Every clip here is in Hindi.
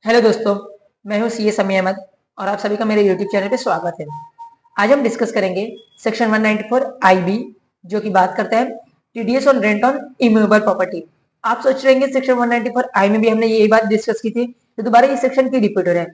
हेलो दोस्तों, मैं हूं सीए समी अहमद और आप सभी का मेरे यूट्यूब चैनल पे स्वागत है। आज हम डिस्कस करेंगे सेक्शन 194 आईबी, जो कि बात करता है TDS on rent on immovable property. आप सोच रहे हैं सेक्शन 194 आई में भी हमने यही बात डिस्कस की थी, तो दोबारा ये सेक्शन की रिपीट हो रहा है।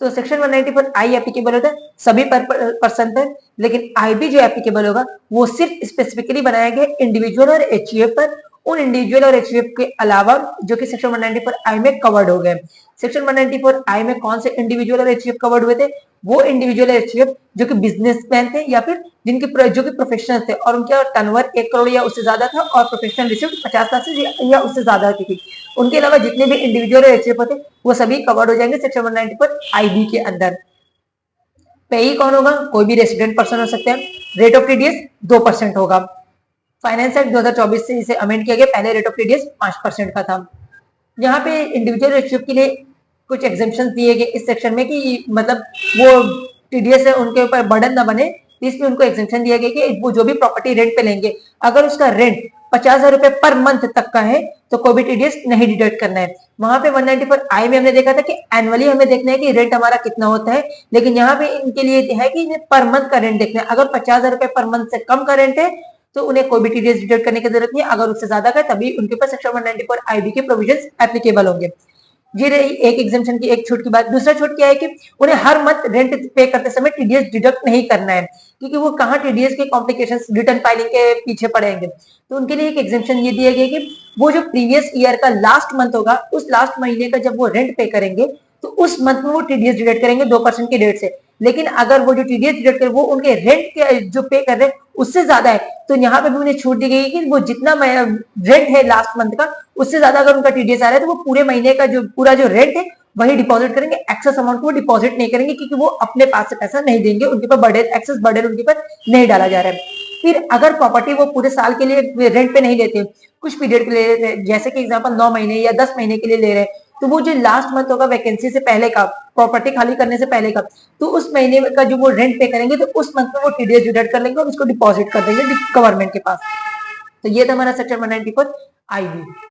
तो सेक्शन 194 आई एप्लीकेबल होता है सभी पर्सन पर, लेकिन आईबी जो एप्लीकेबल होगा वो सिर्फ स्पेसिफिकली बनाया गया इंडिविजुअल और एचयूएफ पर, उन इंडिविजुअल और एचयूएफ के अलावा जो कि सेक्शन 194 आई में कवर्ड हो गए। सेक्शन 194 आई में कौन से इंडिविजुअल और एचयूएफ कवर्ड हुए थे? वो इंडिविजुअल एचयूएफ जो कि बिजनेसमैन थे या फिर जिनके जो कि प्रोफेशनल थे और उनका टर्नओवर 1 करोड़ या उससे ज्यादा था और प्रोफेशनल रिसिप्ट 50 लाख से या उससे ज्यादा की थी। उनके अलावा जितने भी इंडिविजुअल और एचयूएफ थे वो सभी कवर्ड हो जाएंगे सेक्शन 194 आईबी के अंदर। पेई कौन होगा? कोई भी रेसिडेंट पर्सन हो सकते हैं। रेट ऑफ टीडीएस 2% होगा। फाइनेंस एक्ट 2024 से इसे अमेंड किया गया, पहले रेट ऑफ टीडीएस 5% का था। यहाँ पे इंडिविजुअल रेशियो के लिए कुछ एग्जेम्पशन दिए गए इस सेक्शन में कि मतलब वो टीडीएस है उनके ऊपर बर्डन ना बने, तो इसमें उनको एग्जेम्पशन दिया गया कि वो जो भी प्रॉपर्टी रेंट पे लेंगे अगर उसका रेंट 50,000 रुपए पर मंथ तक का है तो कोई भी टीडीएस नहीं डिडक्ट करना है। वहां पे 194 आई में हमने देखा था कि एनुअली हमें देखना है कि रेंट हमारा कितना होता है, लेकिन यहाँ पे इनके लिए है कि पर मंथ का रेंट देखना है। अगर 50,000 रुपए पर मंथ से कम का रेंट है तो उन्हें कोई भी टीडीएस डिडक्ट करने की जरूरत नहीं है। अगर उससे ज्यादा का है तभी उनके ऊपर सेक्शन 194 आईबी के प्रोविजंस एप्लीकेबल होंगे। ये रही एक एग्जामेशन की एक छूट की बात। दूसरा छूट क्या है कि उन्हें हर मंथ रेंट पे करते समय टीडीएस डिडक्ट नहीं करना है, क्योंकि वो कहाँ टीडीएस के कॉम्प्लिकेशंस रिटर्न फाइलिंग के पीछे पड़ेंगे। तो उनके लिए एक एग्जामेशन ये दिया गया कि वो जो प्रीवियस ईयर का लास्ट मंथ होगा उस लास्ट महीने का जब वो रेंट पे करेंगे तो उस मंथ में वो टीडीएस डिडक्ट करेंगे 2% की रेट से। लेकिन अगर वो जो टीडीएस डिडक्ट करे वो उनके रेंट के जो पे कर रहे हैं उससे ज्यादा है तो यहाँ पे भी उन्हें छूट दी गई कि वो जितना रेंट है लास्ट मंथ का उससे ज्यादा अगर उनका टीडीएस आ रहा है तो वो पूरे महीने का जो पूरा जो रेंट है वही डिपॉजिट करेंगे, एक्सेस अमाउंट को डिपॉजिट नहीं करेंगे क्योंकि वो अपने पास से पैसा नहीं देंगे, उनके ऊपर बर्डन एक्सेस बर्डन उनके ऊपर नहीं डाला जा रहा है। फिर अगर प्रॉपर्टी वो पूरे साल के लिए रेंट पे नहीं लेते, कुछ पीरियड के लिए लेते, जैसे कि एग्जांपल 9 महीने या 10 महीने के लिए ले रहे हैं, तो वो जो लास्ट मंथ होगा वैकेंसी से पहले का, प्रॉपर्टी खाली करने से पहले का, तो उस महीने का जो वो रेंट पे करेंगे तो उस मंथ में वो टीडीएस डिडक्ट कर लेंगे और उसको डिपॉजिट कर देंगे गवर्नमेंट के पास। तो ये था हमारा सेक्शन 194 आईबी।